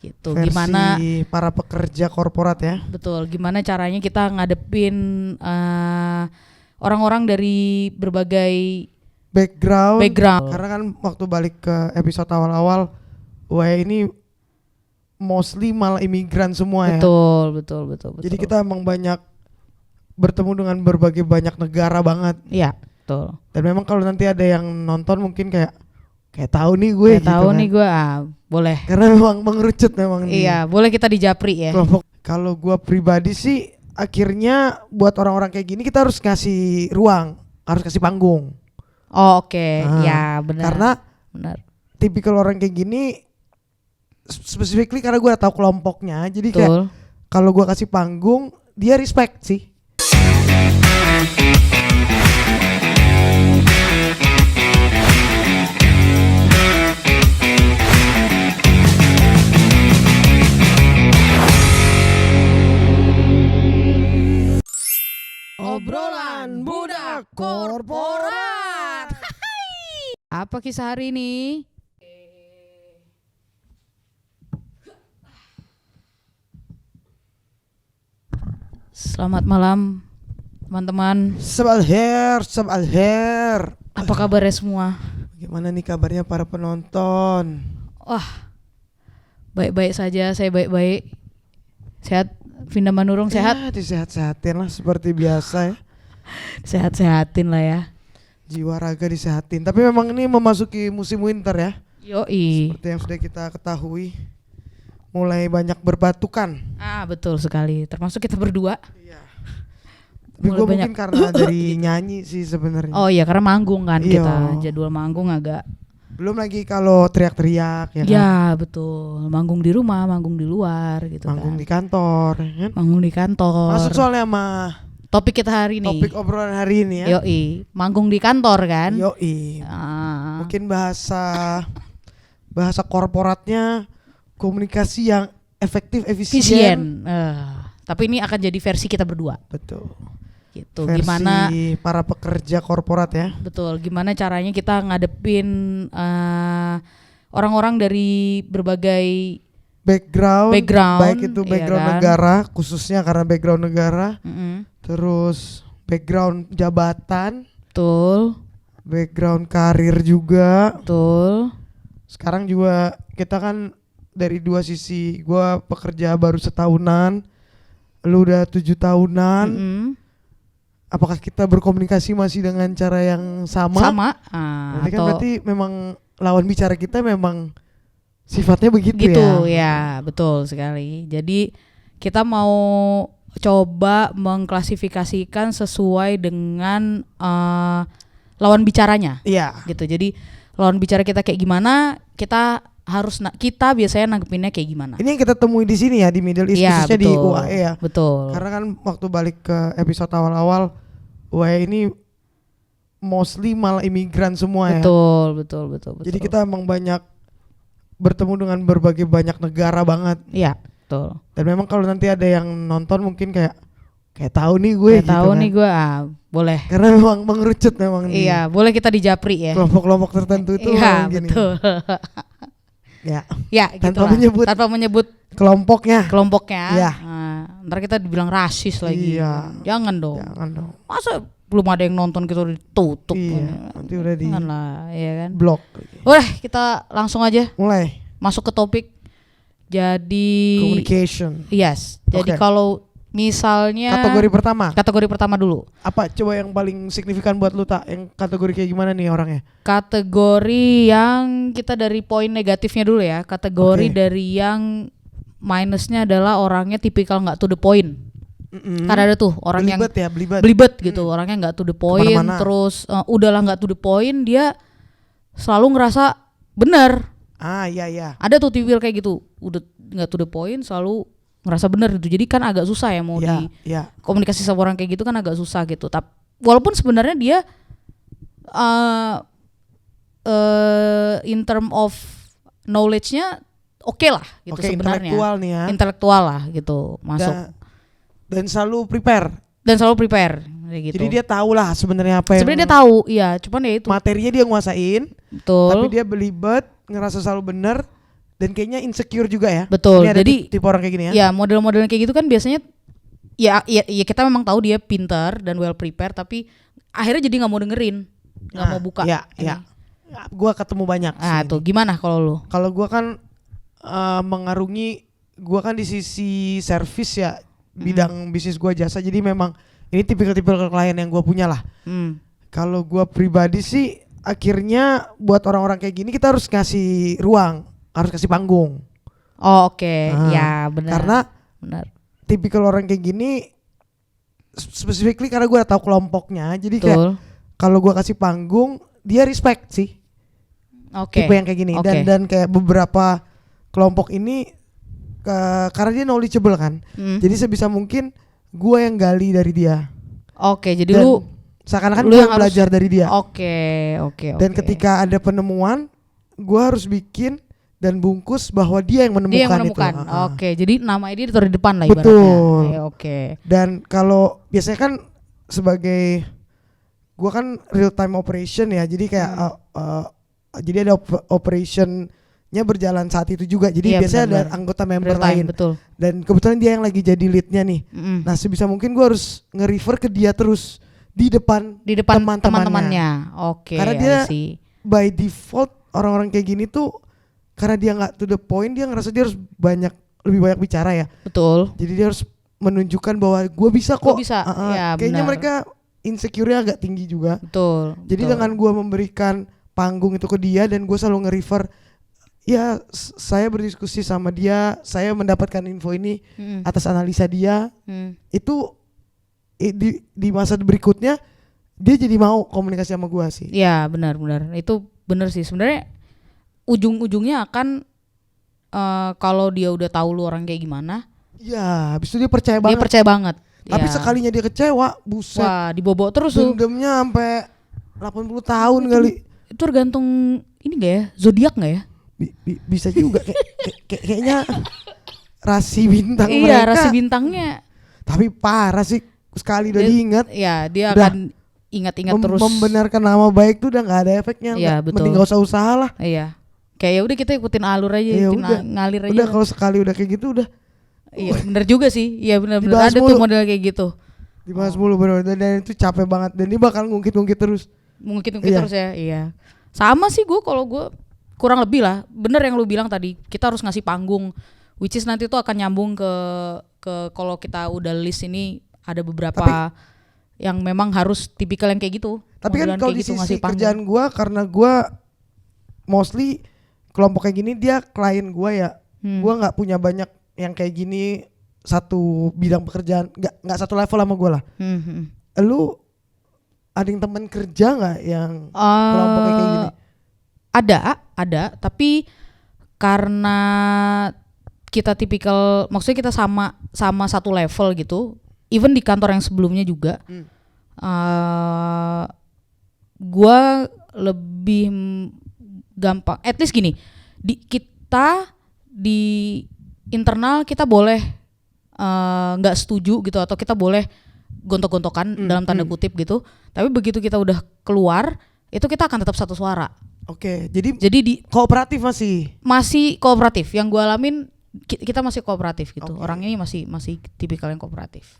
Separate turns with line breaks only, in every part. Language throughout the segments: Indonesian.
gitu.
Versi
Gimana
para pekerja korporat ya.
betul, gimana caranya kita ngadepin orang-orang dari berbagai
Background.
background.
Karena kan waktu balik ke episode awal-awal, wah ini mostly malah imigran semua ya.
Betul.
Jadi kita emang banyak bertemu dengan berbagai banyak negara banget.
Iya, betul.
Dan memang kalau nanti ada yang nonton mungkin kayak tahu nih gue
Kayak
gitu
tahu
kan.
nih gue, boleh.
Karena memang mengerucut memang di
Iya, boleh kita di japri ya.
kelompok. Kalau gue pribadi sih akhirnya buat orang-orang kayak gini kita harus ngasih ruang, harus kasih panggung.
Oh, oke.
Ah,
Ya, benar.
Karena
benar.
tipikal orang kayak gini specifically karena gue tahu kelompoknya. Jadi kayak
Betul.
kalau gue kasih panggung, dia respect sih.
Obrolan budak korporat. Apa kisah hari ini? Selamat malam, teman-teman.
Sabal hair.
Apa kabarnya semua?
Bagaimana nih kabarnya para penonton?
Wah, baik-baik saja. Saya baik-baik. Sehat. Vinda Manurung sehat?
Ya, disehat-sehatin lah seperti biasa ya.
Sehat-sehatin lah ya.
Jiwa raga disehatin. Tapi memang ini memasuki musim winter ya.
Yoi.
Seperti yang sudah kita ketahui, mulai banyak berbatukan.
Betul sekali. Termasuk kita berdua.
Iya. Tapi gue mungkin karena dari nyanyi sih sebenarnya.
Oh iya, karena manggung kan
Iya.
kita. Jadwal manggung agak.
Belum lagi kalau teriak-teriak ya kan.
Ya betul. Manggung di rumah, manggung di luar gitu
Manggung
kan.
di kantor ya kan.
Manggung di kantor.
Masuk soalnya sama
Topik kita hari ini.
topik obrolan hari ini ya.
Yoi. Manggung di kantor kan.
Yoi.
Ah.
Mungkin bahasa korporatnya komunikasi yang efektif, efisien.
Tapi ini akan jadi versi kita berdua.
Betul.
Gitu.
Versi
Gimana
para pekerja korporat ya.
betul, gimana caranya kita ngadepin orang-orang dari berbagai
Background, baik itu
iya
background
kan?
negara, khususnya karena background negara,
Mm-mm.
terus background jabatan,
Betul,
background karir juga.
betul.
Sekarang juga kita kan dari dua sisi, gua pekerja baru setahunan, lu udah 7 tahunan.
Mm-mm.
Apakah kita berkomunikasi masih dengan cara yang sama?
Sama.
Berarti kan
Atau
berarti memang lawan bicara kita memang sifatnya begitu
gitu
ya.
ya, betul sekali. Jadi kita mau coba mengklasifikasikan sesuai dengan lawan bicaranya.
Iya.
Gitu. Jadi lawan bicara kita kayak gimana, kita biasanya nanggepinnya kayak gimana.
Ini yang kita temui di sini ya, di Middle East,
Iya,
khususnya di
betul.
UAE ya.
Betul.
Karena kan waktu balik ke episode awal-awal, UAE ini mostly malah imigran semua ya.
Betul.
Jadi kita emang banyak bertemu dengan berbagai banyak negara banget.
Iya, betul.
Dan memang kalau nanti ada yang nonton mungkin kayak tahu nih gue
Kayak
gitu
tahu
kan.
nih gue, boleh.
Karena memang mengerucut memang di
Iya, boleh kita di japri ya.
kelompok-kelompok tertentu itu
Iya,
memang gini.
betul.
Ya,
Ya,
Tanpa
gitu
menyebut-
tanpa menyebut
kelompoknya.
kelompoknya.
Iya.
Ntar kita dibilang rasis lagi.
Iya.
Jangan dong.
Jangan dong.
Masa belum ada yang nonton kita udah ditutup.
Iya, nanti udah di
Jangan lah, ya kan.
blok.
Udah, kita langsung aja
Mulai
masuk ke topik. Jadi
communication.
yes. Jadi
Oke.
kalau misalnya
Kategori pertama.
dulu.
Apa coba yang paling signifikan buat lu tak? Yang kategori kayak gimana nih orangnya?
Kategori yang kita dari poin negatifnya dulu ya. Kategori
Oke.
dari yang minusnya adalah orangnya tipikal nggak to the point.
Mm-mm.
Kan ada tuh orang yang belibet gitu, orangnya nggak to the point,
Kemana-mana.
terus udahlah nggak to the point, dia selalu ngerasa benar.
Iya.
Ada tuh tipikal kayak gitu, udah nggak to the point, selalu ngerasa benar gitu. Jadi kan agak susah ya mau di
Iya.
komunikasi sama orang kayak gitu kan agak susah gitu. Tapi walaupun sebenarnya dia in term of knowledge-nya oke lah gitu
Oke,
sebenarnya.
intelektual nih ya.
Intelektual lah gitu masuk.
Dan selalu prepare.
Dan selalu prepare kayak gitu.
Jadi dia tahu lah sebenarnya apa yang
sebenarnya dia tahu, iya, cuman ya itu.
materinya dia nguasain,
Betul.
tapi dia belibet, ngerasa selalu bener dan kayaknya insecure juga ya.
Betul.
Ini ada
Jadi
tipe orang kayak gini ya.
ya model-model kayak gitu kan biasanya ya kita memang tahu dia pintar dan well prepared, tapi akhirnya jadi nggak mau dengerin, nggak mau buka.
Ya. Gua ketemu banyak.
Tuh gimana kalau lu?
Kalau gua kan mengarungi, gua kan di sisi service ya, bidang bisnis gua jasa, jadi memang ini tipikal klien yang gua punya lah. Kalau gua pribadi sih akhirnya buat orang-orang kayak gini kita harus ngasih ruang, harus kasih panggung.
Oh oke. Ya benar.
Karena
benar.
tipikal orang kayak gini specifically karena gue tahu kelompoknya, jadi kayak kalau gue kasih panggung dia respect sih. Tipe yang kayak gini. Dan kayak beberapa kelompok ini karena dia knowledgeable kan, jadi sebisa mungkin gue yang gali dari dia.
Jadi
dan
lu
seakan-akan gue yang belajar dari dia.
Oke.
Dan ketika ada penemuan, gue harus bikin dan bungkus bahwa dia yang menemukan itu.
Jadi namanya dia ditaruh di depan lah ibaratnya.
Betul. Dan kalau biasanya kan sebagai gua kan real time operation ya, jadi kayak jadi ada operationnya berjalan saat itu juga. Jadi biasanya ada anggota member lain.
Betul.
Dan kebetulan dia yang lagi jadi leadnya nih. Nah sebisa mungkin gua harus nge-refer ke dia terus di depan
teman-temannya.
Karena dia by default orang-orang kayak gini tuh, karena dia nggak to the point, dia ngerasa dia harus lebih banyak bicara ya.
Betul.
Jadi dia harus menunjukkan bahwa gue bisa kok.
Ya,
kayaknya
benar.
mereka insecure-nya agak tinggi juga.
Betul.
Jadi dengan gue memberikan panggung itu ke dia dan gue selalu nge-refer, ya saya berdiskusi sama dia, saya mendapatkan info ini atas analisa dia. Itu di masa berikutnya dia jadi mau komunikasi sama gue sih.
Iya benar. Itu benar sih sebenarnya. Ujung-ujungnya akan kalau dia udah tahu lu orang kayak gimana,
ya habis itu dia percaya banget. Tapi sekalinya dia kecewa, buset.
Wah, dibobok terus tuh.
Dendamnya sampai 80 tahun kali.
Itu tergantung ini enggak ya? Zodiak enggak ya?
Bisa juga kayaknya rasi bintang mereka.
Iya, rasi bintangnya.
Tapi parah sih, sekali udah diingat.
Iya, dia akan ingat-ingat terus.
Membenarkan nama baik tuh udah enggak ada efeknya.
Iya, betul.
Mending enggak usah usaha lah.
Iya. Kayak ya udah kita ikutin alur aja, ngalir aja.
Udah kalau sekali udah kayak gitu udah.
Iya, bener juga sih. Iya benar ada tuh model kayak gitu.
Dibahas mulu bener, dan itu capek banget dan dia bakal ngungkit terus.
Terus ya. Iya. Sama sih kalau gue kurang lebih lah. Bener yang lu bilang tadi, kita harus ngasih panggung, which is nanti tuh akan nyambung ke kalau kita udah list ini ada beberapa yang memang harus tipikal yang kayak gitu.
Tapi kan kalau di sisi kerjaan gue, karena gue mostly kelompok kayak gini, dia klien gue ya. Gue nggak punya banyak yang kayak gini satu bidang pekerjaan, nggak satu level sama gue lah. Lu ada yang teman kerja nggak yang kelompok kayak gini?
Ada, tapi karena kita tipikal, maksudnya kita sama satu level gitu. Even di kantor yang sebelumnya juga, gue lebih gampang. At least gini, kita di internal kita boleh nggak setuju gitu, atau kita boleh gontok-gontokan dalam tanda kutip gitu. Tapi begitu kita udah keluar, itu kita akan tetap satu suara.
Jadi di kooperatif masih
kooperatif. Yang gue alamin kita masih kooperatif gitu. Orang ini masih tipikal yang kooperatif.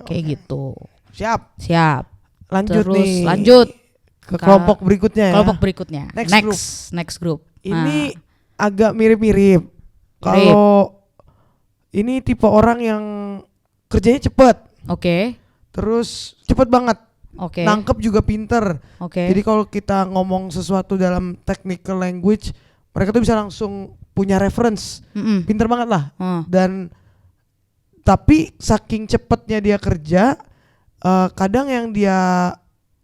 Kayak gitu.
Siap.
Lanjut
ke kelompok berikutnya.
Next group.
Ini agak mirip-mirip. Kalau ini tipe orang yang kerjanya cepet. Terus cepet banget. Nangkep juga pinter. Jadi kalau kita ngomong sesuatu dalam technical language, mereka tuh bisa langsung punya reference. Pinter banget lah. Dan tapi saking cepetnya dia kerja, kadang yang dia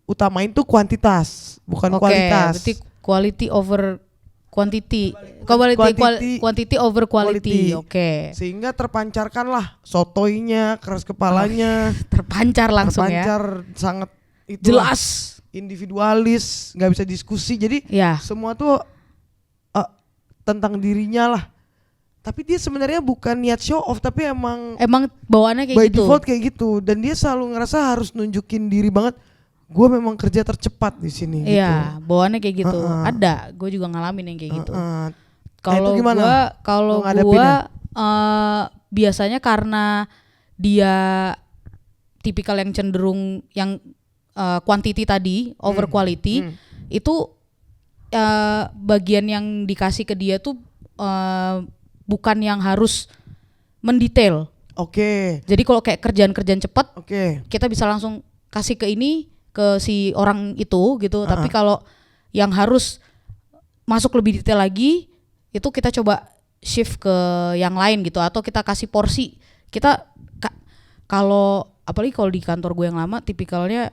utamain tuh kuantitas, bukan kualitas.
Berarti quality over quantity. Quantity over quality.
Sehingga terpancarkanlah sotoinya, keras kepalanya.
Terpancar langsung
sangat
jelas.
Individualis, nggak bisa diskusi. Jadi semua tuh tentang dirinya lah. Tapi dia sebenarnya bukan niat show off, tapi emang
bawaannya kayak
by
gitu.
By default kayak gitu. Dan dia selalu ngerasa harus nunjukin diri banget. Gue memang kerja tercepat di sini.
Iya, bawaannya kayak gitu. Ada, gue juga ngalamin yang kayak gitu. Kalau gua biasanya karena dia tipikal yang cenderung yang quantity tadi over quality, itu bagian yang dikasih ke dia tuh bukan yang harus mendetail. Jadi kalau kayak kerjaan cepat, kita bisa langsung kasih ke si orang itu gitu. Tapi kalau yang harus masuk lebih detail lagi, itu kita coba shift ke yang lain gitu, atau kita kasih porsi. Kita kalau apalagi kalau di kantor gue yang lama, tipikalnya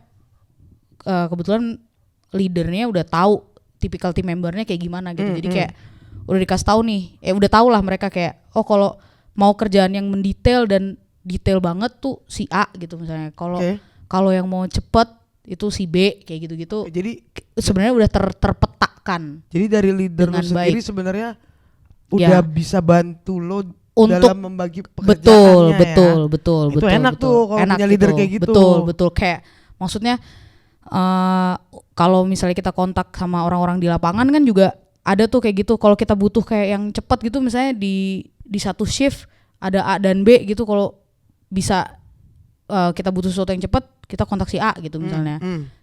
kebetulan leadernya udah tahu tipikal team membernya kayak gimana gitu. Jadi kayak udah dikasih tahu nih, udah tahu lah mereka kayak kalau mau kerjaan yang mendetail dan detail banget tuh si A gitu misalnya. Kalau yang mau cepet itu si B kayak gitu-gitu.
Jadi
sebenarnya udah terpetakan.
Jadi dari leader lu sendiri sebenarnya udah bisa bantu lo untuk dalam membagi pekerjaannya.
Betul.
Itu enak tuh kalau punya leader kayak gitu.
Betul. Kayak maksudnya kalau misalnya kita kontak sama orang-orang di lapangan kan juga ada tuh kayak gitu. Kalau kita butuh kayak yang cepat gitu, misalnya di satu shift ada A dan B gitu, kalau bisa kita butuh sesuatu yang cepat, kita kontak si A gitu misalnya.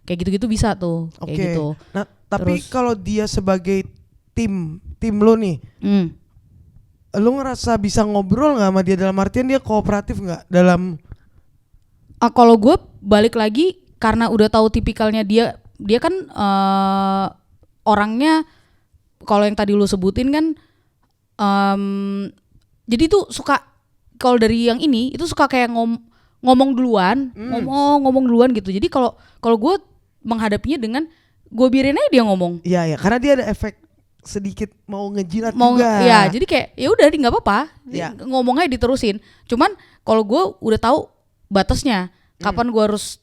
Kayak gitu-gitu bisa tuh. Kayak gitu.
Nah, tapi kalau dia sebagai tim lo nih, lo ngerasa bisa ngobrol nggak sama dia, dalam artian dia kooperatif nggak dalam?
Kalau gue balik lagi karena udah tahu tipikalnya dia kan orangnya, kalau yang tadi lu sebutin kan, jadi tuh suka, kalau dari yang ini itu suka kayak ngomong duluan, ngomong duluan gitu. Jadi kalau gue menghadapinya dengan gue biarin aja dia ngomong.
Iya, karena dia ada efek sedikit mau ngejilat juga.
Iya, jadi kayak ya udah nggak apa-apa, ngomong aja diterusin. Cuman kalau gue udah tahu batasnya, kapan gue harus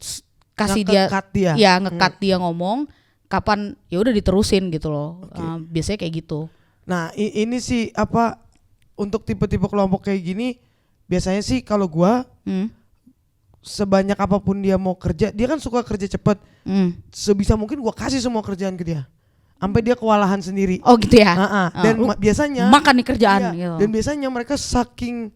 kasih nge-cut dia ngomong, kapan ya udah diterusin gitu loh. Biasanya kayak gitu.
Nah, ini sih untuk tipe-tipe kelompok kayak gini, biasanya sih kalau gue sebanyak apapun dia mau kerja, dia kan suka kerja cepat. Sebisa mungkin gue kasih semua kerjaan ke dia, sampai dia kewalahan sendiri.
Oh gitu ya.
Dan biasanya
makan nih kerjaan gitu.
Dan biasanya mereka saking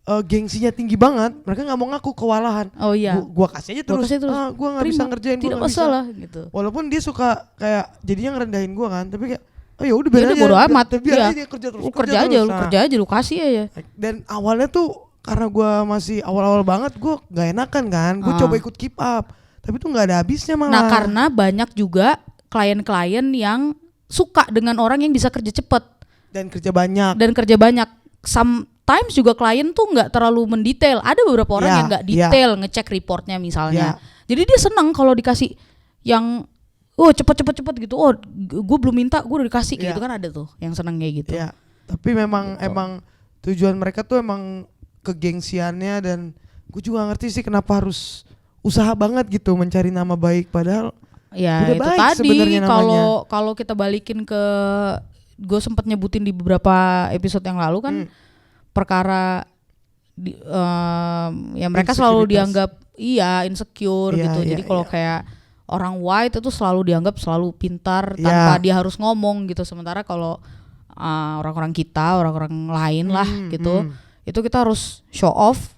gengsinya tinggi banget, mereka nggak mau ngaku kewalahan.
Oh iya.
Gua kasih aja terus. Gua nggak bisa ngerjain,
tidak masalah gitu.
Walaupun dia suka kayak jadinya ngerendahin gua kan, tapi kayak ya udah biar aja.
Bodo amat.
Biar aja dia kerja terus.
Kerja aja, lu kasih aja.
Dan awalnya tuh karena gua masih awal-awal banget, gua nggak enakan kan. Gua coba ikut keep up, tapi tuh nggak ada habisnya malah.
Nah, karena banyak juga klien-klien yang suka dengan orang yang bisa kerja cepat
dan kerja banyak.
Sometimes juga klien tuh nggak terlalu mendetail. Ada beberapa orang yang nggak detail ngecek reportnya misalnya. Jadi dia senang kalau dikasih yang cepet gitu. Gue belum minta, gue udah dikasih gitu kan, ada tuh yang senang kayak gitu.
Tapi memang tujuan mereka tuh emang kegengsiannya, dan gue juga ngerti sih kenapa harus usaha banget gitu mencari nama baik, padahal
udah itu tadi kalau kita balikin ke, gue sempat nyebutin di beberapa episode yang lalu kan, perkara ya mereka selalu dianggap insecure gitu. Jadi kalau kayak orang white itu selalu dianggap selalu pintar tanpa dia harus ngomong gitu. Sementara kalau orang-orang lain lah gitu, itu kita harus show off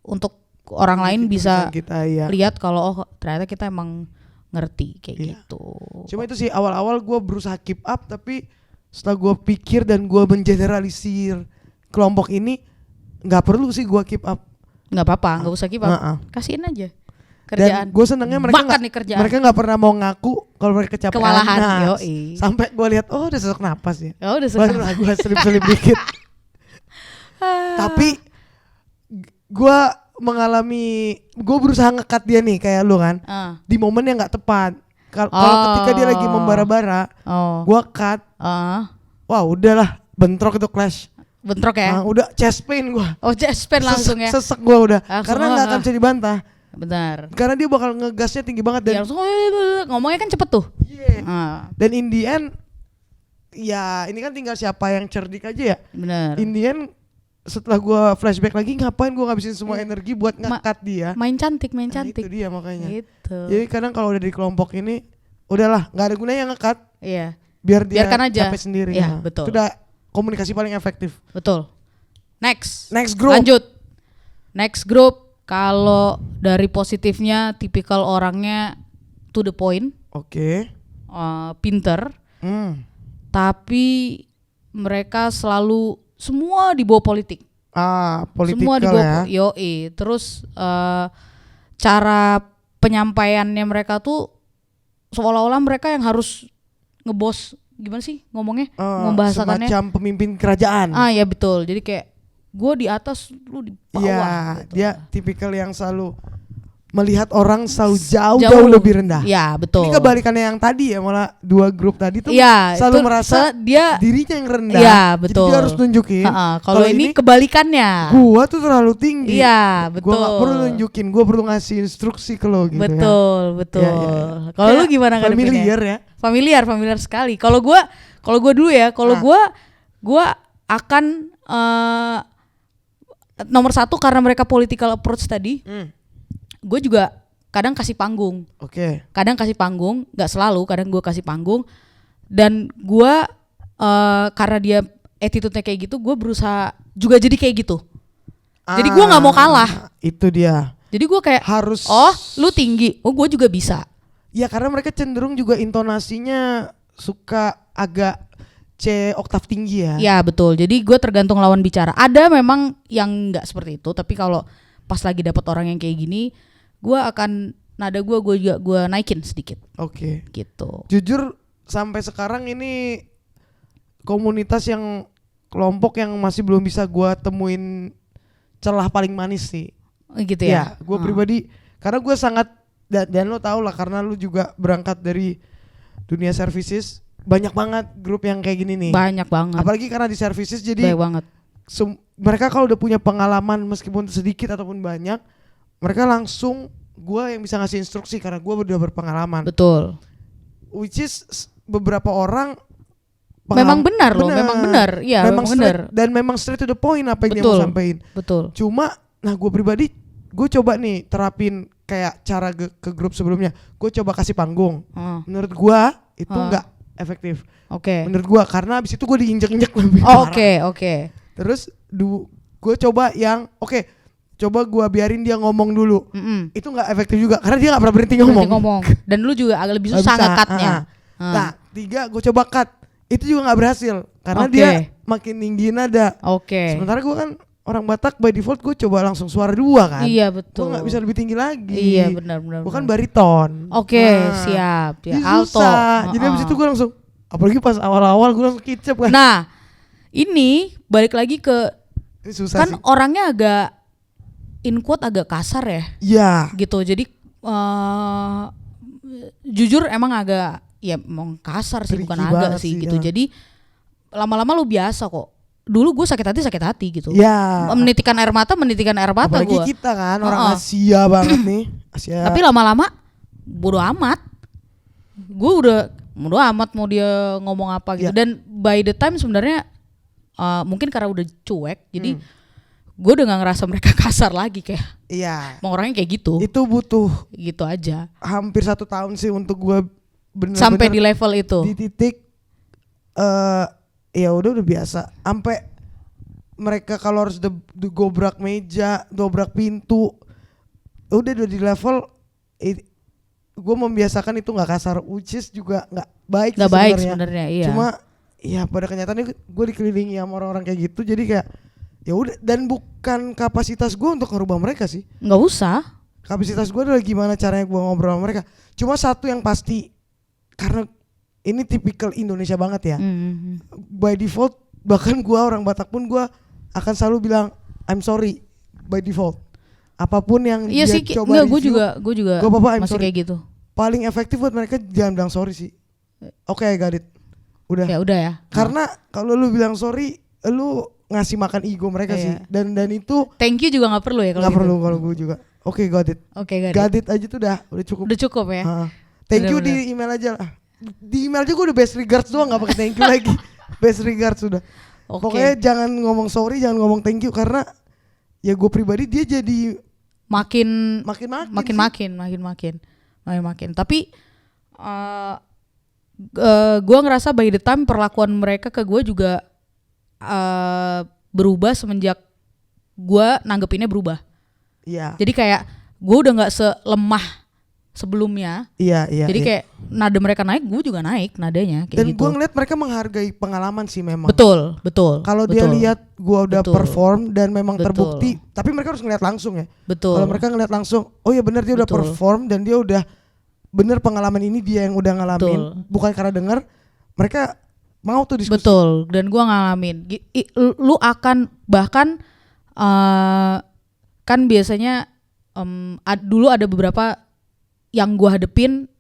untuk orang lain bisa lihat kalau ternyata kita emang ngerti kayak gitu.
Cuma itu sih awal-awal gue berusaha keep up, tapi setelah gue pikir dan gue mengeneralisir kelompok ini, nggak perlu sih gue keep up.
Nggak apa-apa, nggak usah keep up. Kasihin aja kerjaan.
Dan gue senengnya mereka nggak pernah mau ngaku kalau mereka kecapean.
Kewalahan.
Sampai gue lihat udah sesak napas ya.
Udah sesak.
Baru gue selip-selip dikit. Tapi gue berusaha nge-cut dia nih kayak lu kan, di momen yang nggak tepat. Kalau ketika dia lagi membara-bara, gue cut. Wah udahlah, bentrok itu clash.
Bentrok ya?
Udah chest pain gue.
Chest pain langsung ya?
Sesek gue udah, karena nggak akan bisa dibantah.
Benar.
Karena dia bakal ngegasnya tinggi banget dan
langsung ngomongnya kan cepet tuh.
Dan in the end, ya ini kan tinggal siapa yang cerdik aja ya.
Benar.
In the end, setelah gue flashback lagi, ngapain gue ngabisin semua energi buat nge-cut dia.
Main cantik.
Itu dia makanya
gitu.
Jadi kadang kalau udah di kelompok ini, udahlah gak ada gunanya nge-cut.
Iya.
Biar dia
biarkan aja
capek sendiri.
Iya, betul.
Itu udah komunikasi paling efektif.
Betul. Next
group.
Lanjut. Next group, kalau dari positifnya tipikal orangnya to the point.
Oke.
Pinter. Tapi mereka selalu semua dibawa politik.
Politikal
semua dibawa,
ya.
Terus cara penyampaiannya mereka tuh seolah-olah mereka yang harus ngebos, gimana sih ngomongnya, membahasakannya
semacam pemimpin kerajaan.
Ya betul. Jadi kayak gue di atas, lu di bawah.
Iya,
gitu.
dia tipikal yang selalu melihat orang selalu jauh lebih rendah.
Iya betul.
Ini kebalikannya yang tadi ya, malah dua grup tadi tuh
ya,
selalu merasa
dia
dirinya yang rendah.
Iya betul.
Jadi dia harus nunjukin.
Kalau ini kebalikannya.
Gua tuh terlalu tinggi.
Iya betul.
Gua gak perlu nunjukin, gua perlu ngasih instruksi ke lo gitu.
Betul.
Ya.
Kalau lu gimana kan?
Familiar ya.
Familiar sekali. Kalau gua dulu ya, gua akan nomor satu karena mereka political approach tadi. Gue juga kadang kasih panggung.
Oke.
Kadang kasih panggung, nggak selalu. Kadang gue kasih panggung. Dan gue karena dia attitude-nya kayak gitu, gue berusaha juga jadi kayak gitu. Jadi gue nggak mau kalah.
Itu dia.
Jadi gue kayak
harus.
Lu tinggi, gue juga bisa.
Ya karena mereka cenderung juga intonasinya suka agak C oktav tinggi ya.
Ya betul. Jadi gue tergantung lawan bicara. Ada memang yang nggak seperti itu. Tapi kalau pas lagi dapat orang yang kayak gini, gue akan nada gue naikin sedikit.
Oke.
Gitu.
Jujur sampai sekarang ini komunitas yang kelompok yang masih belum bisa gue temuin celah paling manis sih.
Gitu ya.
Gue pribadi karena gue sangat dan lo tau lah karena lo juga berangkat dari dunia services, banyak banget grup yang kayak gini nih.
Banyak banget.
Apalagi karena di services jadi
banyak banget.
Mereka kalau udah punya pengalaman meskipun sedikit ataupun banyak, mereka langsung gue yang bisa ngasih instruksi karena gue udah berpengalaman.
Betul.
Which is beberapa orang
memang benar loh, memang benar. Iya, memang benar.
Dan memang straight to the point apa yang dia mau sampaikan.
Betul.
Cuma, gue pribadi, gue coba nih terapin kayak cara ke grup sebelumnya. Gue coba kasih panggung. Menurut gue itu nggak efektif.
Oke.
Menurut gue karena abis itu gue diinjek-injek lebih.
Oke.
Terus gue coba yang coba gue biarin dia ngomong dulu. Itu nggak efektif juga karena dia nggak pernah berhenti ngomong.
Dan lu juga agak lebih susah nge-cutnya.
Nah 3 gue coba cut, itu juga nggak berhasil karena dia makin tinggi nada. Sementara gue kan orang Batak by default gue coba langsung suara 2 kan.
Iya betul.
Gue nggak bisa lebih tinggi lagi.
Iya benar.
Gue kan bariton.
Siap. Ya,
alto. Susah. Jadi abis itu gue langsung, apalagi pas awal-awal gue langsung kicep kan.
Nah ini balik lagi ke
susah
kan sih. Orangnya agak in quote agak kasar ya.
Iya.
Gitu. Jadi jujur emang agak emang kasar sih, bukan agak sih gitu.
Ya.
Jadi lama-lama lu biasa kok. Dulu gue sakit hati gitu.
Ya.
Menitikan air mata
apalagi
gue.
kita kan orang Asia banget nih. Asia.
Tapi lama-lama bodo amat. Gue udah bodo amat mau dia ngomong apa gitu. Dan by the time sebenarnya mungkin karena udah cuek, jadi gue udah gak ngerasa mereka kasar lagi kayak.
Iya.
Mau orangnya kayak gitu.
Itu butuh
gitu aja.
Hampir 1 tahun sih untuk gue bener-bener
sampai di level itu.
Di titik ya udah biasa. Sampai mereka kalau harus gobrak meja, dobrak pintu, udah di level gue membiasakan itu nggak kasar, which is juga nggak baik.
Nggak baik sebenarnya. Iya.
Cuma ya pada kenyataannya gue dikelilingi sama orang-orang kayak gitu, jadi kayak ya udah. Dan bukan kapasitas gue untuk merubah mereka sih.
Nggak usah.
Kapasitas gue adalah gimana caranya gue ngobrol sama mereka. Cuma satu yang pasti, karena ini tipikal Indonesia banget ya. By default, bahkan gue orang Batak pun gue akan selalu bilang I'm sorry by default. Apapun yang dia
sih,
coba review,
gue juga masih kayak gitu.
Paling efektif buat mereka jangan bilang sorry sih. Oke, I got it. Udah.
Ya udah ya.
Karena kalau lu bilang sorry, lu ngasih makan ego mereka sih. Dan itu
thank you juga nggak perlu ya kalau
nggak perlu kalau gue juga. Oke, got it. Got it aja tuh udah cukup.
Udah cukup ya.
Thank you di email aja lah. Di email aja gue udah best regards doang, nggak pakai thank you lagi. Best regards sudah. Pokoknya jangan ngomong sorry, jangan ngomong thank you, karena ya gue pribadi dia jadi makin.
Tapi gue ngerasa by the time perlakuan mereka ke gue juga berubah semenjak gue nanggepinnya berubah.
Iya.
Jadi kayak gue udah nggak selemah sebelumnya.
Iya.
Jadi kayak nada mereka naik, gue juga naik nadanya kayak
dan
gitu.
gue ngeliat mereka menghargai pengalaman sih memang.
Betul.
Kalau dia lihat gue udah perform dan memang
Betul.
terbukti, tapi mereka harus ngeliat langsung ya.
Betul.
Kalau mereka ngeliat langsung, oh ya benar dia udah perform dan dia udah bener pengalaman ini dia yang udah ngalamin, bukan karena denger, mereka mau tuh diskusi.
Betul. Dan gue ngalamin. Lu akan bahkan kan biasanya dulu ada beberapa yang gue hadepin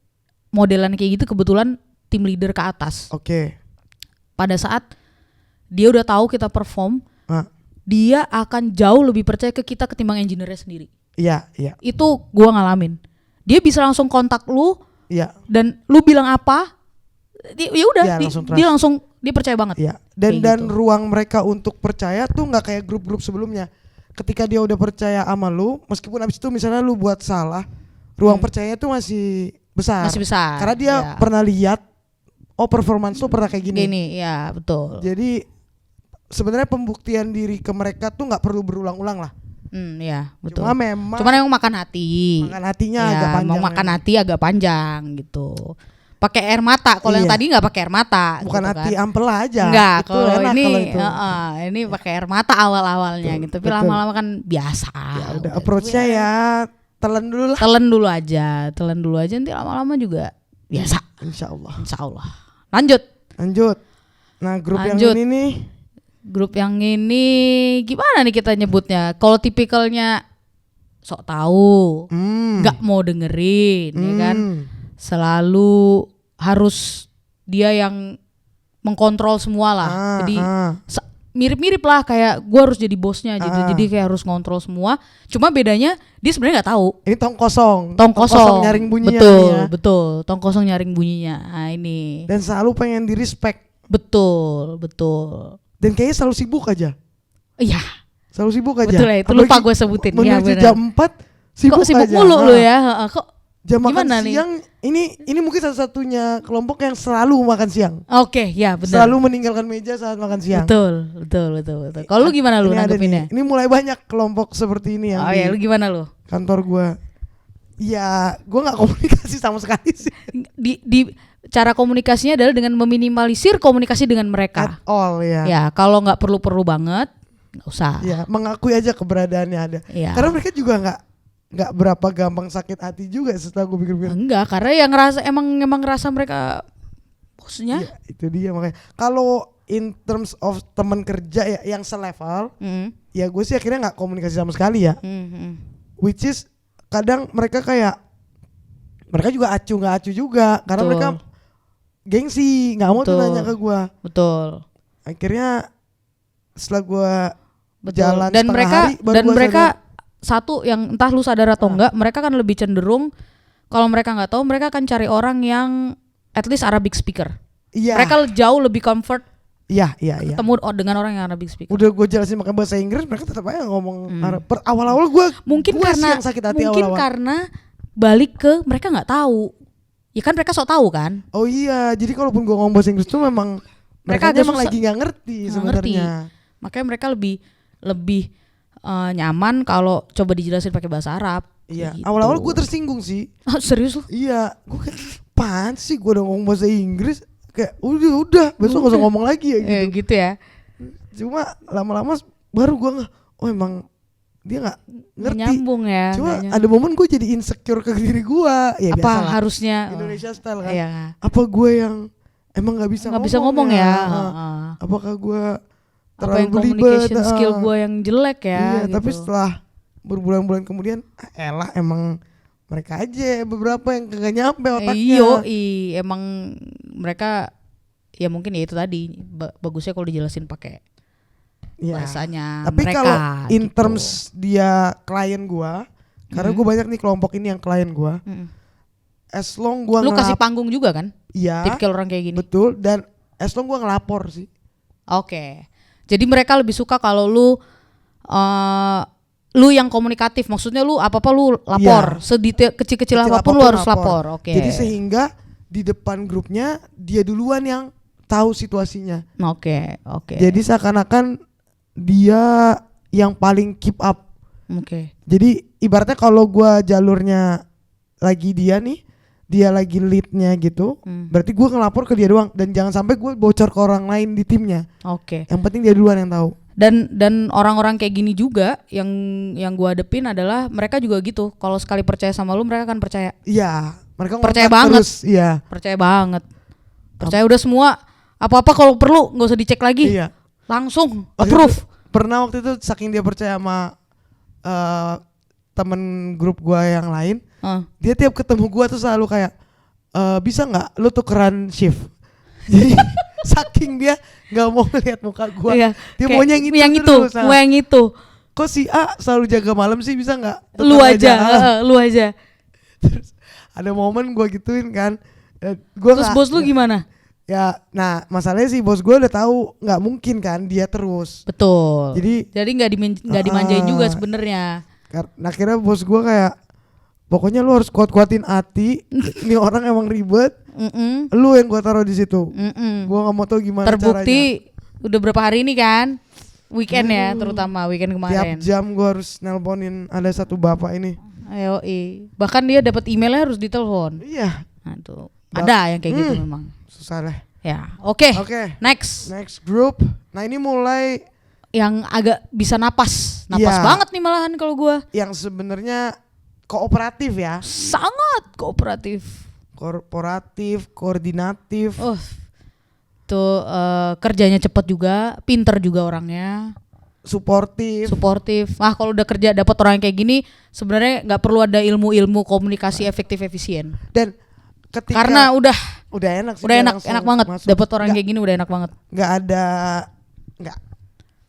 modelan kayak gitu, kebetulan tim leader ke atas.
Oke.
Pada saat dia udah tahu kita perform, dia akan jauh lebih percaya ke kita ketimbang engineer-nya sendiri.
Iya.
Itu gue ngalamin. Dia bisa langsung kontak lu, dan lu bilang apa, dia langsung dia percaya banget.
Iya. Dan ruang mereka untuk percaya tuh nggak kayak grup-grup sebelumnya. Ketika dia udah percaya sama lu, meskipun abis itu misalnya lu buat salah, ruang percayanya tuh masih besar. Karena dia pernah lihat, oh performance lu pernah kayak gini.
Iya betul.
Jadi sebenarnya pembuktian diri ke mereka tuh nggak perlu berulang-ulang lah.
Iya betul.
Cuman
yang makan hati.
Makan hatinya agak panjang.
Mau makan hati agak panjang gitu. Pakai air mata. Kalau yang tadi nggak pakai air mata.
Bukan
gitu
hati
kan.
ampela aja.
Enggak.
Kalau
ini pakai air mata awal-awalnya gitu. Tapi lama-lama kan biasa.
Ya udah approach-nya ya telan dulu lah.
Telan dulu aja nanti lama-lama juga biasa.
Insya Allah. Lanjut. Nah grup yang ini gimana nih kita nyebutnya? Kalau tipikalnya sok tahu, nggak mau dengerin, ya kan? Selalu harus dia yang mengkontrol semua lah. Jadi mirip-mirip lah kayak gue harus jadi bosnya gitu. Jadi kayak harus ngontrol semua. Cuma bedanya dia sebenarnya nggak tahu. Ini tong kosong nyaring bunyinya.
Betul. Tong kosong nyaring bunyinya. Nah ini.
Dan selalu pengen di respect.
Betul.
Dan kayaknya selalu sibuk aja.
Iya.
Selalu sibuk aja.
Betul ya, itu lupa gue sebutin.
Menuju jam 4 sibuk aja.
Mulu lu ya. Kok
jam makan
gimana
siang ini mungkin satu-satunya kelompok yang selalu makan siang.
Oke, ya benar.
Selalu meninggalkan meja saat makan siang.
Betul. Kalau lu gimana lu nanggepinnya?
Ini mulai banyak kelompok seperti ini yang.
Oh ya, lu gimana lu?
Kantor gua. Ya, gua nggak komunikasi sama sekali sih.
Di cara komunikasinya adalah dengan meminimalisir komunikasi dengan mereka.
At all ya.
Ya, kalau nggak perlu banget, nggak usah.
Ya, mengakui aja keberadaannya ada.
Ya.
Karena mereka juga nggak berapa gampang sakit hati juga setelah gue pikir-pikir.
Enggak, karena yang ngerasa emang ngerasa mereka bosnya.
Ya, itu dia makanya. Kalau in terms of teman kerja ya yang selevel, ya gue sih akhirnya nggak komunikasi sama sekali ya. Which is kadang mereka juga nggak acu juga karena mereka gengsi, nggak mau tuh nanya ke gue. Betul. Akhirnya setelah gue jalan
dan
hari,
mereka satu yang entah lu sadar atau enggak, mereka kan lebih cenderung kalau mereka nggak tahu, mereka akan cari orang yang at least Arabic speaker. Iya. Mereka jauh lebih comfort. Iya. Ketemu dengan orang yang Arabic speaker.
Udah gue jelasin pakai bahasa Inggris, mereka tetap aja ngomong Arab. Awal-awal gue
karena
yang sakit hati
karena balik ke mereka nggak tahu. Ya kan mereka sok tahu kan.
Oh iya, jadi kalaupun gue ngomong bahasa Inggris tuh memang mereka emang lagi nggak ngerti sebenarnya.
Makanya mereka lebih nyaman kalau coba dijelasin pakai bahasa Arab.
Iya.
Gitu.
Awal-awal gue tersinggung sih.
Serius lu?
Iya. Gue kayak apaan sih gue udah ngomong bahasa Inggris kayak udah besok gak usah ngomong lagi ya gitu.
Gitu ya.
Cuma lama-lama baru gue oh emang dia nggak ngerti.
Nyambung ya.
Cuma ada momen gue jadi insecure ke diri gue. Ya
apa
biasalah.
Harusnya
Indonesia style kan.
Iya.
Apa gue yang emang nggak bisa ngomong
ya?
Apakah gue
apa yang communication skill gue yang jelek ya?
Iya, gitu. Tapi setelah berbulan-bulan kemudian, emang mereka aja beberapa yang kagak nyampe otaknya.
Emang mereka ya mungkin ya itu tadi bagusnya kalau dijelasin pakai bahasanya.
Tapi
mereka.
Kalau in
gitu.
terms dia klien gue, karena gue banyak nih kelompok ini yang klien gue. As long gue
lu kasih panggung juga kan?
Iya.
Tipikal orang kayak gini.
Betul, dan as long gue ngelapor sih.
Oke. Jadi mereka lebih suka kalau lu yang komunikatif, maksudnya lu apa-apa lu lapor, sedetail kecil-kecil apapun lu harus lapor. Oke.
Jadi sehingga di depan grupnya dia duluan yang tahu situasinya.
Oke.
Jadi seakan-akan dia yang paling keep up.
Oke.
Jadi ibaratnya kalau gua jalurnya lagi dia nih, dia lagi leadnya gitu, berarti gua ngelapor ke dia doang dan jangan sampai gua bocor ke orang lain di timnya.
Oke.
Yang penting dia duluan yang tahu.
Dan orang-orang kayak gini juga yang gua hadepin adalah mereka juga gitu. Kalau sekali percaya sama lu, mereka akan percaya.
Iya, mereka
percaya banget.
Terus, iya.
Percaya banget. Percaya udah semua. Apa-apa kalau perlu nggak usah dicek lagi.
Iya.
Langsung approve.
Pernah waktu itu saking dia percaya sama temen grup gua yang lain, dia tiap ketemu gua tuh selalu kayak bisa nggak lu tukeran shift. Jadi saking dia nggak mau ngeliat muka gua, dia maunya yang itu terus.
Yang itu.
Kok si A selalu jaga malam sih, bisa nggak?
Lu aja.
Terus ada momen gua gituin kan.
Terus bos lu gimana?
Ya, nah masalahnya sih bos gue udah tahu nggak mungkin kan dia terus.
Betul.
Jadi
nggak dimanjain juga sebenarnya.
Nah akhirnya bos gue kayak, pokoknya lu harus kuat-kuatin hati. Ini orang emang ribet. Lu yang gue taruh di situ. Gue nggak mau tahu gimana
terbukti caranya. Udah berapa hari ini kan? Weekend ya, terutama weekend kemarin.
Tiap jam gue harus nelponin ada satu bapak ini.
Ayo, bahkan dia dapat emailnya harus ditelepon.
Iya.
Nah, tuh. Ada yang kayak gitu memang.
Susah lah.
Ya, oke. Next
group. Nah ini mulai
yang agak bisa napas banget nih malahan kalau gua.
Yang sebenarnya kooperatif ya.
Sangat kooperatif.
Korporatif, koordinatif.
Tuh kerjanya cepat juga, pinter juga orangnya.
Suportif.
Kalau udah kerja dapat orang yang kayak gini, sebenarnya nggak perlu ada ilmu komunikasi efektif efisien.
Dan
karena udah
enak sih,
enak banget dapat orang kayak gini, udah enak banget.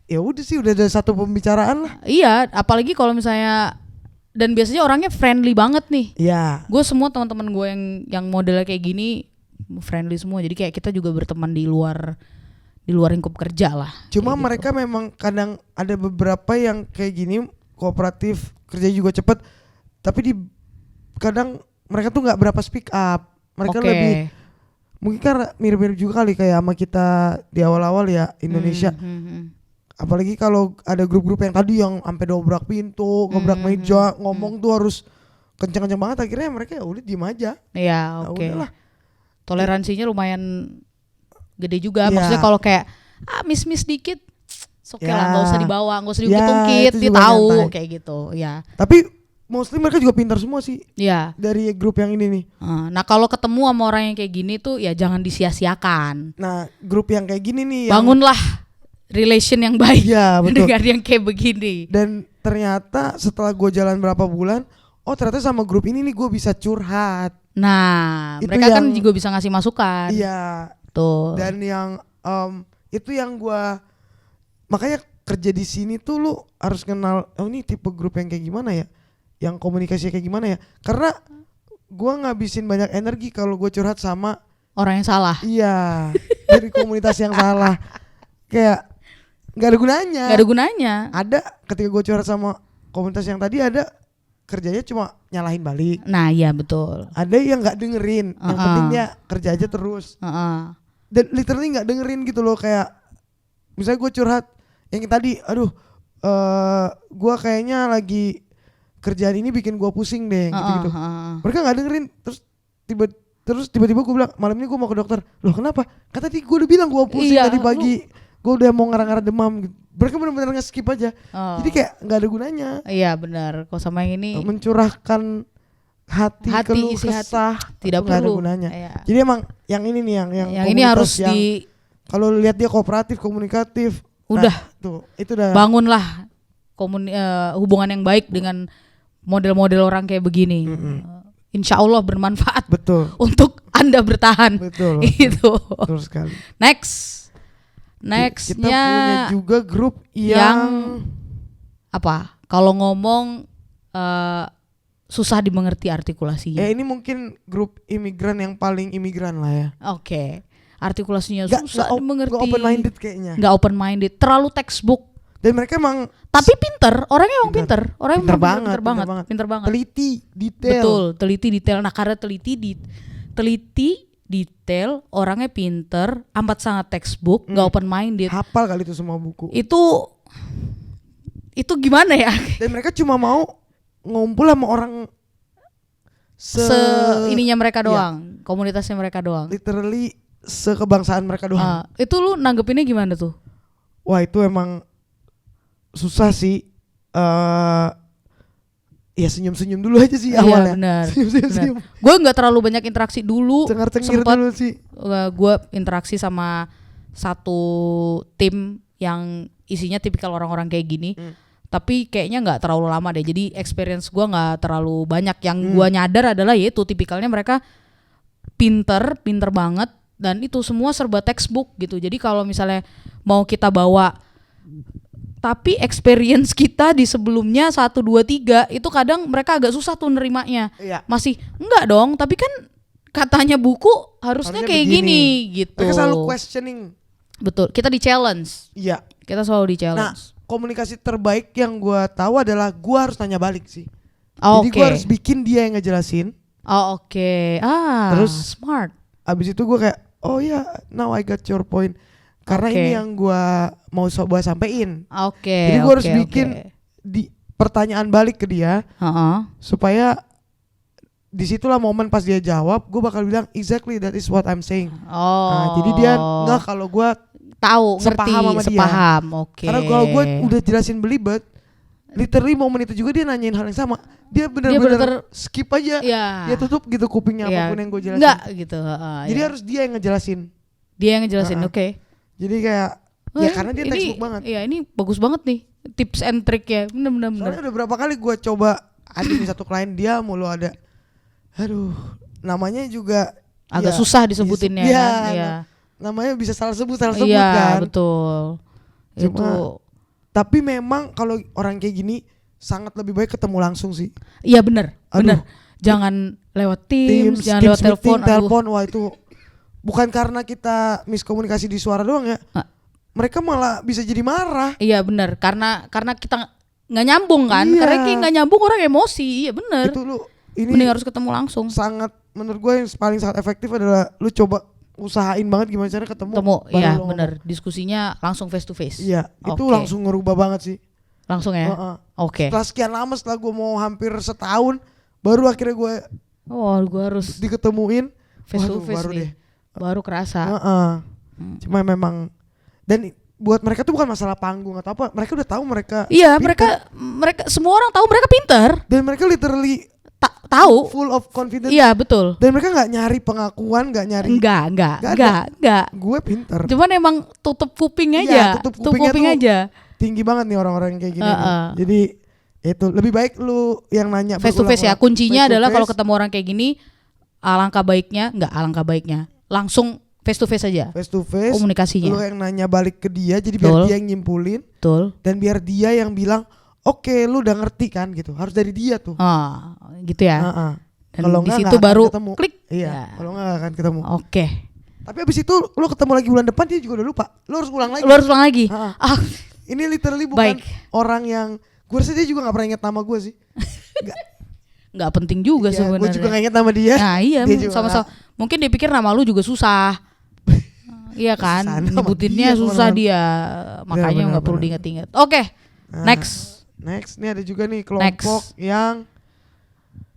Ya udah sih, udah ada satu pembicaraan lah.
Iya, apalagi kalau misalnya, dan biasanya orangnya friendly banget nih.
Iya.
Gue semua teman-teman gue yang modelnya kayak gini friendly semua, jadi kayak kita juga berteman di luar lingkup kerja lah.
Cuma mereka gitu. Memang kadang ada beberapa yang kayak gini kooperatif, kerja juga cepet, tapi kadang mereka tuh nggak berapa speak up. Mereka lebih mungkin kan mirip-mirip juga kali kayak sama kita di awal-awal ya Indonesia. Apalagi kalau ada grup-grup yang tadi yang sampai dobrak pintu, ngobrak meja, ngomong tuh harus kencang-kencang banget, akhirnya mereka ya udah diem aja.
Iya, oke. Toleransinya lumayan gede juga. Maksudnya kalau kayak miss dikit, oke lah, nggak usah dibawa, nggak usah diungkit-ungkit, dia tahu kayak gitu. Ya.
Tapi mostly mereka juga pintar semua sih.
Iya.
Dari grup yang ini nih.
Nah kalau ketemu sama orang yang kayak gini tuh ya jangan disia-siakan.
Nah grup yang kayak gini nih.
Bangunlah relation yang baik.
Iya betul.
Dengan yang kayak begini.
Dan ternyata setelah gue jalan berapa bulan, ternyata sama grup ini nih gue bisa curhat.
Nah itu mereka kan juga bisa ngasih masukan.
Iya.
Tuh.
Dan yang itu yang gue, makanya kerja di sini tuh lu harus kenal. Ini tipe grup yang kayak gimana ya? Yang komunikasi kayak gimana ya? Karena gue ngabisin banyak energi kalau gue curhat sama
orang yang salah.
Iya, dari komunitas yang salah. Kayak nggak ada gunanya. Ada ketika gue curhat sama komunitas yang tadi, ada kerjanya cuma nyalahin balik.
Nah iya betul.
Ada yang nggak dengerin. Yang penting dia kerja aja terus. Dan literally nggak dengerin gitu loh. Kayak misalnya gue curhat yang tadi, gue kayaknya lagi kerjaan ini bikin gue pusing deh, gitu-gitu. Mereka nggak dengerin, terus tiba-tiba gue bilang malam ini gue mau ke dokter. Loh kenapa? Kan tadi gue udah bilang gue pusing tadi pagi, gue udah mau ngarang-ngarang demam. Gitu. Mereka benar-benar nge-skip aja. Jadi kayak nggak ada gunanya.
Iya benar. Kalau sama yang ini
mencurahkan hati keluh kesah,
tidak perlu.
Nggak ada gunanya. Iya. Jadi emang yang ini nih yang
ini harus
kalau lihat dia kooperatif, komunikatif.
Udah.
Nah, tuh itu udah.
Bangunlah hubungan yang baik dengan model-model orang kayak begini. Insya Allah bermanfaat.
Betul.
Untuk Anda bertahan.
Betul.
Itu.
Betul sekali.
Nextnya
kita punya juga grup yang
apa? Kalau ngomong susah dimengerti artikulasinya.
Ini mungkin grup imigran yang paling imigran lah ya.
Oke. Artikulasinya susah dimengerti.
Gak open minded kayaknya.
Gak open minded. Terlalu textbook.
Dan mereka emang
tapi pinter, orangnya emang pinter. Orangnya
pinter
banget.
Teliti, detail.
Betul, teliti, detail. Nah, karena teliti detail, orangnya pinter, amat sangat textbook, nggak open minded.
Hafal kali itu semua buku.
Itu gimana ya?
Dan mereka cuma mau ngumpul sama orang
ininya mereka doang, komunitasnya mereka doang.
Literally sekebangsaan mereka doang.
Itu lu nanggepinnya gimana tuh?
Wah itu emang susah sih. Ya senyum-senyum dulu aja sih awalnya.
Iya benar.
Senyum-senyum.
Gue nggak terlalu banyak interaksi dulu.
Cengar-cengir dulu sih.
Gue interaksi sama satu tim yang isinya tipikal orang-orang kayak gini. Tapi kayaknya nggak terlalu lama deh. Jadi experience gue nggak terlalu banyak. Yang gue nyadar adalah yaitu tipikalnya mereka pinter banget. Dan itu semua serba textbook gitu. Jadi kalau misalnya mau kita bawa, tapi experience kita di sebelumnya 1, 2, 3 itu kadang mereka agak susah tuh nerimanya. Masih enggak dong, tapi kan katanya buku harusnya kayak gini gitu.
Mereka selalu questioning.
Betul, kita di challenge.
Iya.
Kita selalu di challenge.
Nah, komunikasi terbaik yang gue tahu adalah gue harus nanya balik sih.
Jadi
gue harus bikin dia yang ngejelasin. Terus
smart.
Abis itu gue kayak, oh ya, now I got your point. Karena ini yang gue mau coba sampein. Jadi gue harus bikin di pertanyaan balik ke dia, supaya disitulah momen pas dia jawab, gue bakal bilang exactly that is what I'm saying. Nah, jadi dia nggak kalau gue
tahu,
sepaham sama dia. Karena kalau gue udah jelasin belibet, literally momen itu juga dia nanyain hal yang sama. Dia bener-bener skip aja. Dia tutup gitu kupingnya apapun yang gue jelasin.
Enggak gitu.
Jadi harus dia yang ngejelasin.
Oke.
Jadi kayak ya karena dia textbook banget.
Iya, ini bagus banget nih tips and trick ya. Bener.
Soalnya udah berapa kali gue coba ada nih satu klien dia mulu ada. Aduh, namanya juga
agak susah disebutinnya kan. Iya.
Namanya bisa salah sebut kan.
Iya, betul.
Cuma, tapi memang kalau orang kayak gini sangat lebih baik ketemu langsung sih.
Iya benar. Jangan lewat Teams, jangan lewat telepon.
Wah itu bukan karena kita miskomunikasi di suara doang ya. Mereka malah bisa jadi marah. Iya
benar, karena kita nggak nyambung kan. Karena kayak nggak nyambung orang emosi. Iya benar.
Itu lu ini
mending harus ketemu langsung.
Sangat menurut gue yang paling sangat efektif adalah lu coba usahain banget gimana caranya ketemu.
Iya benar. Diskusinya langsung face to face.
Iya, itu langsung ngerubah banget sih.
Langsung ya.
Setelah sekian lama, setelah gue mau hampir setahun, baru akhirnya gue
harus
diketemuin
face to face nih. Baru kerasa.
Cuma memang, dan buat mereka tuh bukan masalah panggung atau apa, mereka udah tahu mereka.
Iya, mereka semua orang tahu mereka pintar.
Dan mereka literally
tahu,
full of confidence.
Iya betul.
Dan mereka nggak nyari pengakuan, nggak nyari.
Enggak.
Gue pintar.
Cuman emang tutup kuping aja. Tutup kuping aja.
Tinggi banget nih orang-orang yang kayak gini. Jadi itu lebih baik lu yang nanya
face to face ya. Kuncinya adalah kalau ketemu orang kayak gini, alangkah baiknya langsung face to face aja.
Face to face.
Komunikasinya.
Lu yang nanya balik ke dia, jadi biar dia yang nyimpulin.
Betul.
Dan biar dia yang bilang, oke, lu udah ngerti kan gitu. Harus dari dia tuh.
Gitu ya.
Dan
kalau di situ baru klik.
Iya. Kalau nggak akan ketemu.
Oke.
Tapi abis itu lu ketemu lagi bulan depan, dia juga udah lupa. Lu harus ulang lagi. Ini literally bukan orang yang, gue rasa dia juga nggak pernah ingat nama gue sih.
Nggak penting juga sebenarnya.
Gue juga nggak ingat nama dia.
Nah iya, sama-sama. Mungkin dia pikir nama lu juga susah. Iya kan, nyebutinnya susah dia, makanya nggak perlu diinget-inget. Oke, next,
ini ada juga nih kelompok yang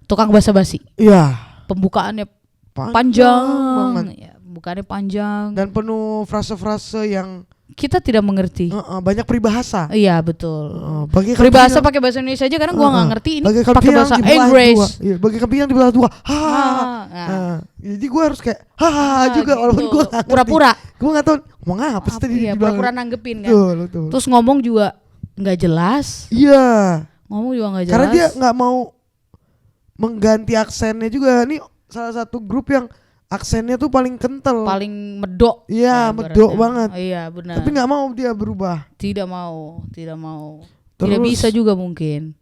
tukang basa-basi.
Iya.
Pembukaannya panjang
banget.
Ya, pembukaannya panjang.
Dan penuh frase-frase yang
kita tidak mengerti.
Banyak peribahasa.
Iya betul.
Peribahasa
pakai bahasa Indonesia aja karena gua nggak ngerti ini
pakai
bahasa Inggris.
Iya, bagi kambing yang di belah dua. Jadi gua harus kayak juga gitu. Walaupun gua nggak
pura-pura.
Gua nggak tahu ngomong apa sih tadi.
Iya, pura-pura nanggepin kan.
Betul.
Terus ngomong juga nggak jelas.
Iya.
Ngomong juga nggak jelas.
Karena dia nggak mau mengganti aksennya juga. Nih salah satu grup yang aksennya tuh paling kental,
paling medok.
Iya, medok banget.
Iya benar.
Tapi nggak mau dia berubah.
Tidak mau.
Terus,
tidak bisa juga mungkin.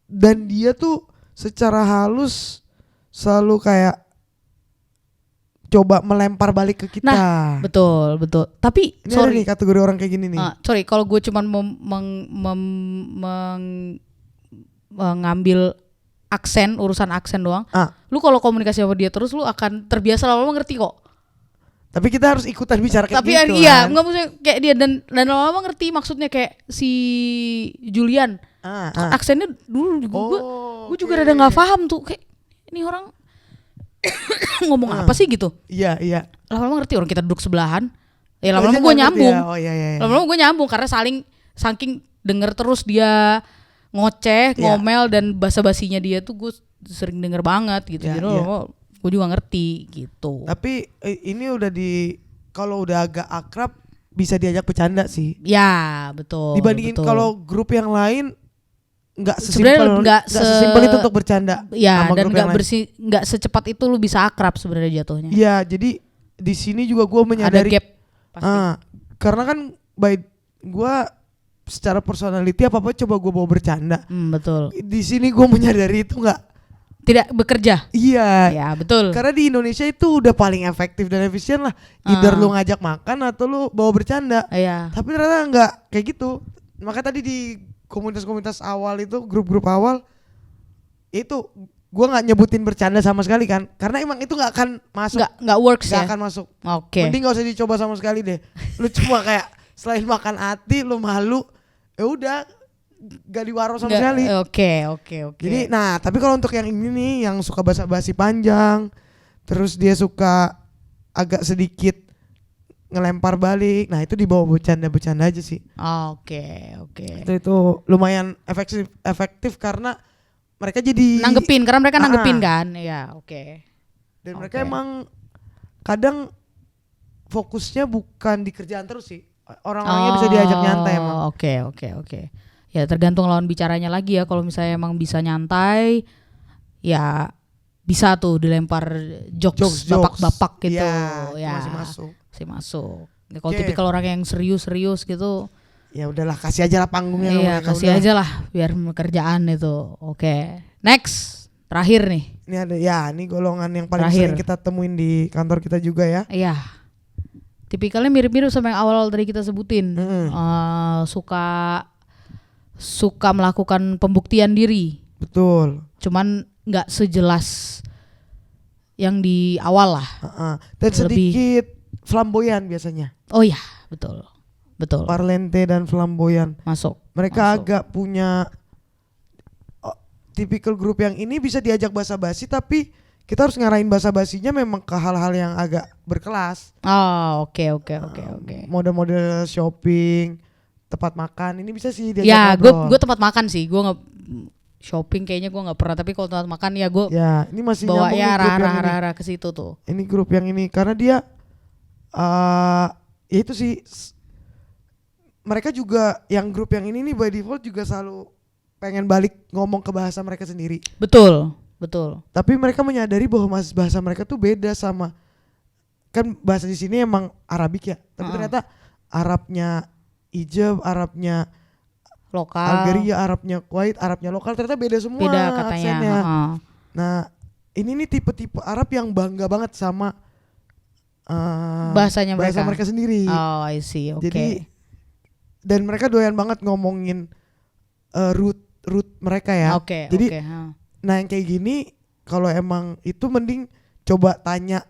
Dan dia tuh secara halus selalu kayak coba melempar balik ke kita.
Nah, betul. Tapi
ini sorry nih kategori orang kayak gini nih.
Sorry, kalau gue cuman mengambil urusan aksen doang. Lu kalau komunikasi sama dia terus lu akan terbiasa lama-lama ngerti kok.
Tapi kita harus ikutan bicara kayak
tapi
gitu.
Iya, nggak maksudnya kayak dia dan lama-lama ngerti maksudnya kayak si Julian. Aksennya dulu gue juga rada nggak paham tuh kayak ini orang ngomong apa sih gitu.
Iya.
Lama-lama ngerti, orang kita duduk sebelahan. Ya lama-lama gue nyambung.
Ya.
Lama-lama gue nyambung karena saking denger terus dia ngoceh, ngomel dan basa-basinya dia tuh gue sering denger banget gitu. Jadi gue juga ngerti gitu.
Tapi ini udah kalau udah agak akrab bisa diajak bercanda sih.
Ya betul.
Dibandingin kalau grup yang lain nggak
nggak
sesimpel itu untuk bercanda.
Ya dan nggak secepat itu lu bisa akrab sebenarnya jatuhnya.
Iya, jadi di sini juga gue menyadari.
Ada gap. Pasti.
Karena kan gue secara personality apa coba gue bawa bercanda.
Betul.
Di sini gue menyadari itu
tidak bekerja.
Iya.
Ya betul.
Karena di Indonesia itu udah paling efektif dan efisien lah. Either lu ngajak makan atau lu bawa bercanda.
Iya.
Tapi ternyata nggak kayak gitu. Makanya tadi di komunitas-komunitas awal itu, grup-grup awal itu gue nggak nyebutin bercanda sama sekali kan. Karena emang itu nggak akan masuk.
Nggak works ya.
Nggak akan masuk.
Oke.
Mending nggak usah dicoba sama sekali deh. Lu cuma kayak selain makan hati lu malu, ya udah gak diwaro sama sekali.
Oke.
Jadi tapi kalau untuk yang ini nih yang suka basa-basi panjang, terus dia suka agak sedikit ngelempar balik, nah itu dibawa bercanda aja sih.
Oke.
Itu lumayan efektif karena mereka jadi
nanggepin karena mereka nanggepin kan. Ya, oke.
Dan mereka emang kadang fokusnya bukan di kerjaan terus sih. Orang-orangnya bisa diajak nyantai emang.
Oke. Ya tergantung lawan bicaranya lagi ya. Kalau misalnya emang bisa nyantai, ya bisa tuh dilempar jokes bapak-bapak gitu. Ya
masih
masuk. Ya, kalau tipikal orang yang serius gitu,
ya udahlah kasih aja lah panggungnya.
Iya kasih aja lah biar kerjaan itu. Oke. Next, terakhir nih.
Ini ada ini golongan yang paling sering kita temuin di kantor kita juga ya.
Iya. Tipikalnya mirip-mirip sama yang awal tadi kita sebutin. Suka melakukan pembuktian diri.
Betul.
Cuman nggak sejelas yang di awal lah.
Dan sedikit flamboyan biasanya.
Oh iya, betul.
Parlente dan flamboyan.
Masuk.
Mereka agak punya tipikal grup yang ini bisa diajak basa-basi tapi kita harus ngarahin basa-basinya memang ke hal-hal yang agak berkelas.
Oke.
Model-model shopping, tempat makan ini bisa sih diajak.
Ya, gue tempat makan sih. Gue nggak shopping kayaknya gue nggak pernah. Tapi kalau tempat makan ya gue.
Ya, ini masih
bawa ya arah-arah ke situ tuh.
Ini grup yang ini karena dia, ya itu sih. Mereka juga yang grup yang ini nih by default juga selalu pengen balik ngomong ke bahasa mereka sendiri. Betul. Tapi mereka menyadari bahwa bahasa mereka tuh beda sama, kan bahasa di sini emang Arabik ya. Tapi ternyata Arabnya Egypt, Arabnya
lokal,
Algeria, Arabnya Kuwait, Arabnya lokal ternyata beda semua.
Beda katanya.
Aksennya. Nah ini nih tipe-tipe Arab yang bangga banget sama bahasa mereka sendiri.
Oh I see. Oke.
Jadi dan mereka doyan banget ngomongin root mereka ya. Jadi nah yang kayak gini kalau emang itu mending coba tanya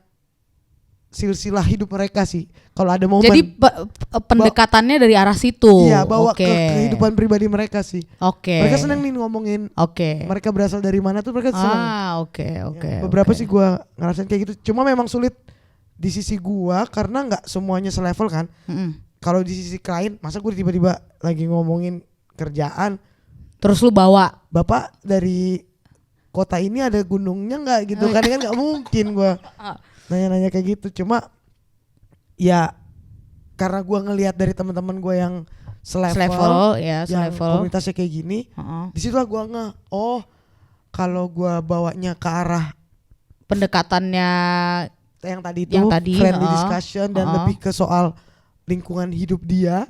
silsilah hidup mereka sih. Kalau ada momen.
Jadi pendekatannya dari arah situ.
Iya, bawa ke kehidupan pribadi mereka sih. Mereka seneng nih ngomongin. Mereka berasal dari mana tuh mereka seneng. Beberapa sih gua ngerasain kayak gitu. Cuma memang sulit di sisi gua karena nggak semuanya selevel kan. Kalau di sisi klien, masa gue tiba-tiba lagi ngomongin kerjaan,
terus lu bawa
bapak dari kota ini ada gunungnya nggak gitu kan nggak mungkin gue nanya-nanya kayak gitu. Cuma ya karena gue ngelihat dari teman-teman gue yang selevel yang komunitasnya kayak gini, disitulah gue kalau gue bawanya ke arah
pendekatannya
yang tadi itu friendly discussion dan lebih ke soal lingkungan hidup dia.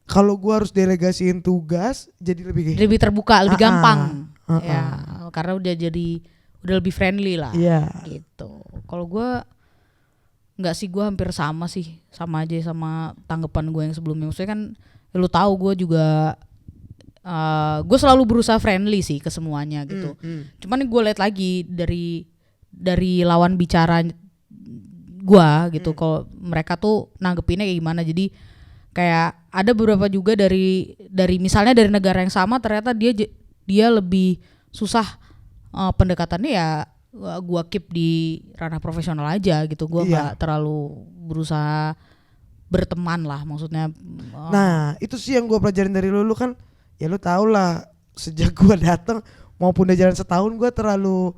Kalau gue harus delegasiin tugas jadi lebih
terbuka, lebih gampang. Ya, karena udah lebih friendly lah. Gitu. Kalau gue nggak sih, gue hampir sama aja sama tanggapan gue yang sebelumnya. Maksudnya kan lu tahu gue juga gue selalu berusaha friendly sih ke semuanya gitu. Cuman gue lihat lagi dari lawan bicara gua gitu. Kalau mereka tuh nanggepinnya kayak gimana. Jadi kayak ada beberapa juga dari misalnya dari negara yang sama ternyata dia lebih susah pendekatannya ya. Gua keep di ranah profesional aja gitu. Gua nggak terlalu berusaha berteman lah maksudnya.
Nah itu sih yang gua pelajarin dari lu kan ya lu tau lah sejak gua datang maupun udah jalan setahun gua terlalu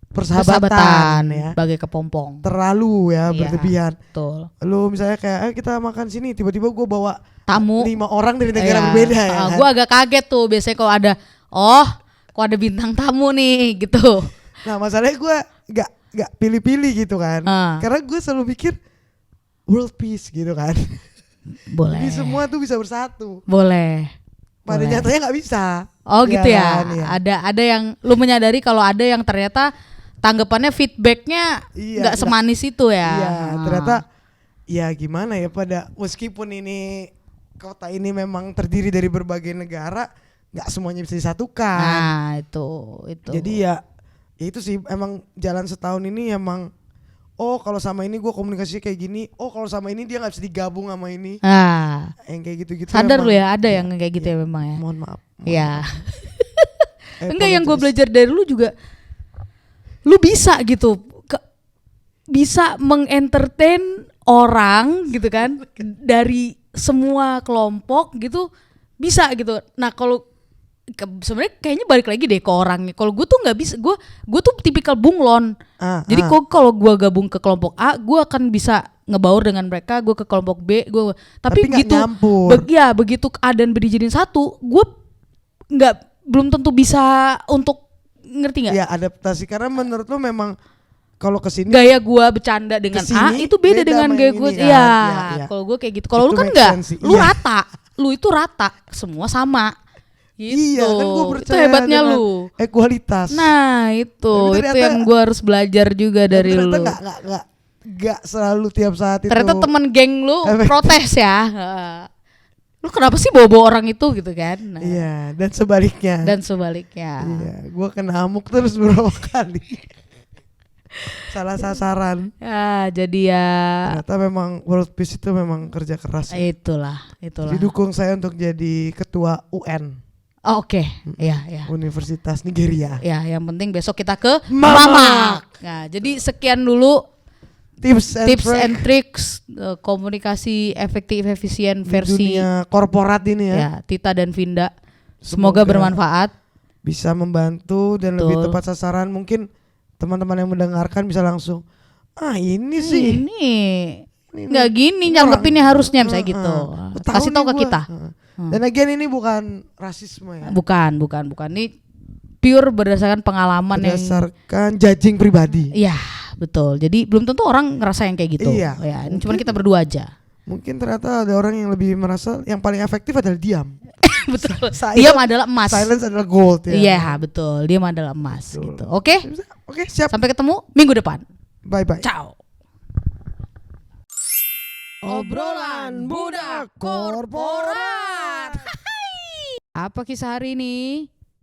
persahabatan ya
bagai kepompong
terlalu ya berlebihan.
Betul.
Lu misalnya kayak kita makan sini tiba-tiba gua bawa
tamu
5 orang dari negara berbeda ya kan?
Gua agak kaget tuh biasanya kalau ada kok ada bintang tamu nih gitu.
Nah masalahnya gue gak pilih-pilih gitu kan. Karena gue selalu pikir world peace gitu kan.
Boleh.
Jadi semua tuh bisa bersatu.
Boleh.
Pada nyatanya gak bisa.
Gitu ya. Kan? Ada yang lu menyadari kalau ada yang ternyata tanggapannya feedbacknya gak semanis itu ya.
Iya ternyata ya gimana ya meskipun ini kota ini memang terdiri dari berbagai negara nggak semuanya bisa disatukan.
Nah itu.
Jadi ya itu sih emang jalan setahun ini emang kalau sama ini gue komunikasi kayak gini. Kalau sama ini dia nggak bisa digabung sama ini. Yang kayak gitu-gitu.
Sadar lu ya ada yang kayak gitu ya memang ya.
Mohon maaf.
Iya. Enggak yang gue belajar dari lu juga. Lu bisa gitu. Bisa mengentertain orang gitu kan dari semua kelompok gitu bisa gitu. Nah kalau sebenarnya kayaknya balik lagi deh ke orangnya. Kalau gue tuh nggak bisa, gue tuh tipikal bunglon. Jadi kalau gue gabung ke kelompok A, gue akan bisa ngebaur dengan mereka. Gue ke kelompok B, tapi gitu. Begitu keadaan dijadiin satu, gue belum tentu bisa untuk ngerti nggak?
Ya adaptasi karena menurut lo memang kalau kesini
gaya gue bercanda dengan A itu beda dengan gaya gue. Iya. Kalau gue kayak gitu. Kalau lu kan nggak, lu rata, lu itu rata, semua sama. Gitu.
Iya kan gue percaya
itu hebatnya lu
ekualitas.
Nah itu yang gue harus belajar juga dari lu.
Ternyata nggak selalu tiap saat itu.
Ternyata temen geng lu protes ya. Lu kenapa sih bawa orang itu gitu kan?
Iya dan sebaliknya.
Iya,
gue kena amuk terus beberapa kali. Salah sasaran.
Ya jadi ya.
Ternyata memang world peace itu memang kerja keras.
Itulah.
Didukung saya untuk jadi ketua UN.
Oke. Ya.
Universitas Nigeria.
Ya, yang penting besok kita ke Mamak. Nah, jadi sekian dulu tips and tricks komunikasi efektif efisien versi
dunia korporat ini ya.
Ya, Tita dan Vinda. Semoga bermanfaat.
Bisa membantu dan lebih tepat sasaran. Mungkin teman-teman yang mendengarkan bisa langsung ini sih.
Ini nggak gini nyanggepinnya harusnya misalnya gitu. Kasih tahu ke kita.
Dan again ini bukan rasisme ya.
Bukan. Ini pure berdasarkan pengalaman
berdasarkan judging pribadi.
Iya, betul. Jadi belum tentu orang ngerasa yang kayak gitu.
Iya.
Ya, ini cuma kita berdua aja.
Mungkin ternyata ada orang yang lebih merasa yang paling efektif adalah diam.
Betul. Diam adalah emas.
Silence adalah gold ya.
Iya, betul. Diam adalah emas gitu. Oke,
siap.
Sampai ketemu minggu depan.
Bye.
Ciao.
Obrolan budak korporat.
Apa kisah hari ini?